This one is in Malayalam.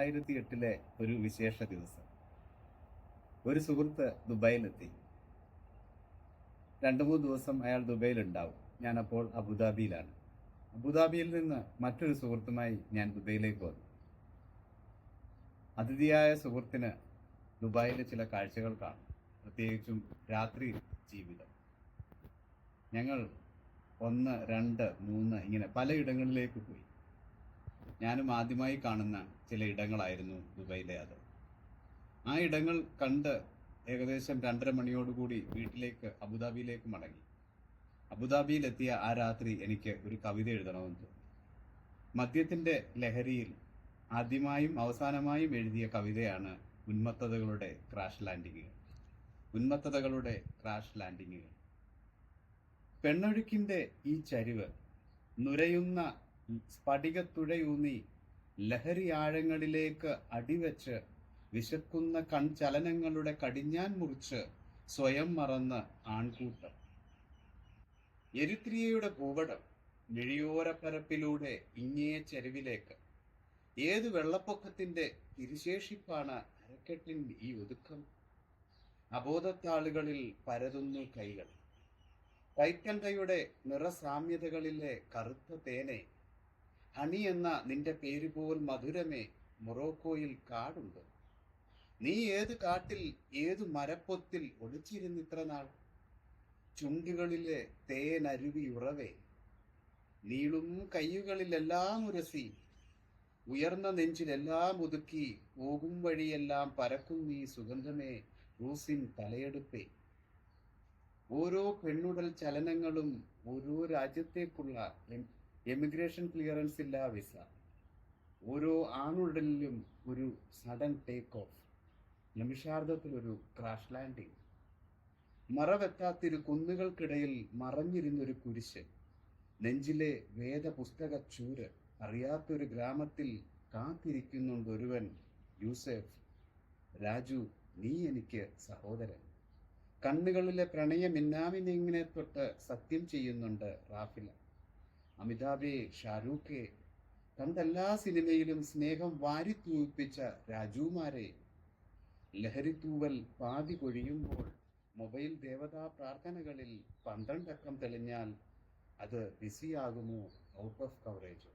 2008 ഒരു വിശേഷ ദിവസം. ഒരു സുഹൃത്ത് ദുബായിലെത്തി. 2-3 ദിവസം അയാൾ ദുബായിലുണ്ടാവും. ഞാനപ്പോൾ അബുദാബിയിലാണ്. അബുദാബിയിൽ നിന്ന് മറ്റൊരു സുഹൃത്തുമായി ഞാൻ ദുബായിലേക്ക് വന്നു. അതിഥിയായ സുഹൃത്തിന് ദുബായിലെ ചില കാഴ്ചകൾ കാണും, പ്രത്യേകിച്ചും രാത്രി ജീവിതം. ഞങ്ങൾ 1, 2, 3 ഇങ്ങനെ പലയിടങ്ങളിലേക്ക് പോയി. ഞാനും ആദ്യമായി കാണുന്ന ചില ഇടങ്ങളായിരുന്നു ദുബായിലെ. അത് ആ ഇടങ്ങൾ കണ്ട് ഏകദേശം 2:30 മണിയോടുകൂടി അബുദാബിയിലേക്ക് മടങ്ങി. അബുദാബിയിലെത്തിയ ആ രാത്രി എനിക്ക് ഒരു കവിത എഴുതണമെന്ന് തോന്നി. മദ്യത്തിന്റെ ലഹരിയിൽ ആദ്യമായും അവസാനമായും എഴുതിയ കവിതയാണ് ഉന്മത്തതകളുടെ ക്രാഷ് ലാൻഡിങ്ങുകൾ. പെണ്ണൊഴുക്കിന്റെ ഈ ചരിവ് നുരയുന്ന സ്ഫടികത്തുഴയൂന്നി ലഹരി ആഴങ്ങളിലേക്ക് അടിവെച്ച് വിശക്കുന്ന കൺചലനങ്ങളുടെ കടിഞ്ഞാൻ മുറിച്ച് സ്വയം മറന്ന് ആൺകൂട്ടം. എരിത്രിയയുടെ ഭൂപടം മിഴിയോരപ്പരപ്പിലൂടെ ഇങ്ങേ ചെരുവിലേക്ക്. ഏത് വെള്ളപ്പൊക്കത്തിന്റെ തിരുശേഷിപ്പാണ് അരക്കെട്ടിൻ ഈ ഒതുക്കം? അബോധത്താളുകളിൽ പരതുന്നു കൈകൾ. കൈക്കണ്ടയുടെ നിറസാമ്യതകളിലെ കറുത്ത തേനെ, ഹണി എന്ന നിന്റെ പേര് പോൽ മധുരമേ, മൊറോക്കോയിൽ കാടുണ്ട്. നീ ഏത് കാട്ടിൽ ഏതു മരപ്പൊത്തിൽ ഒളിച്ചിരുന്നിത്ര നാൾ? ചുണ്ടുകളിലെ തേനരുവി ഉറവേ, നീളും കയ്യുകളിലെല്ലാം ഉരസി, ഉയർന്ന നെഞ്ചിലെല്ലാം ഒതുക്കി, പോകും വഴിയെല്ലാം പരക്കും നീ സുഗന്ധമേ, റൂസിൻ തലയെടുപ്പേ. ഓരോ പെണ്ണുടൽ ചലനങ്ങളും ഓരോ രാജ്യത്തേക്കുള്ള എമിഗ്രേഷൻ ക്ലിയറൻസ് ഇല്ലാ വിസ. ഓരോ ആണുടലിലും ഒരു സഡൻ ടേക്ക് ഓഫ്, നിമിഷാർദ്ധത്തിലൊരു ക്രാഷ് ലാൻഡിങ്. മറവെത്താത്തിരു കുന്നുകൾക്കിടയിൽ മറഞ്ഞിരുന്നൊരു കുരിശ്, നെഞ്ചിലെ വേദപുസ്തക ചൂര്. അറിയാത്തൊരു ഗ്രാമത്തിൽ കാത്തിരിക്കുന്നുണ്ടൊരുവൻ. യൂസഫ്, രാജു, നീ എനിക്ക് സഹോദരൻ. കണ്ണുകളിലെ പ്രണയമിന്നാമിനിങ്ങനെ തൊട്ട് സത്യം ചെയ്യുന്നുണ്ട് റാഫില. അമിതാഭേ, ഷാരൂഖെ, കണ്ടെല്ലാ സിനിമയിലും സ്നേഹം വാരിത്തൂപ്പിച്ച രാജുമാരെ. ലഹരിത്തൂവൽ പാതി കൊഴിയുമ്പോൾ മൊബൈൽ ദേവതാ പ്രാർത്ഥനകളിൽ 12 അക്കം തെളിഞ്ഞാൽ അത് ബിസിയാകുമോ ഔട്ട് ഓഫ് കവറേജ്?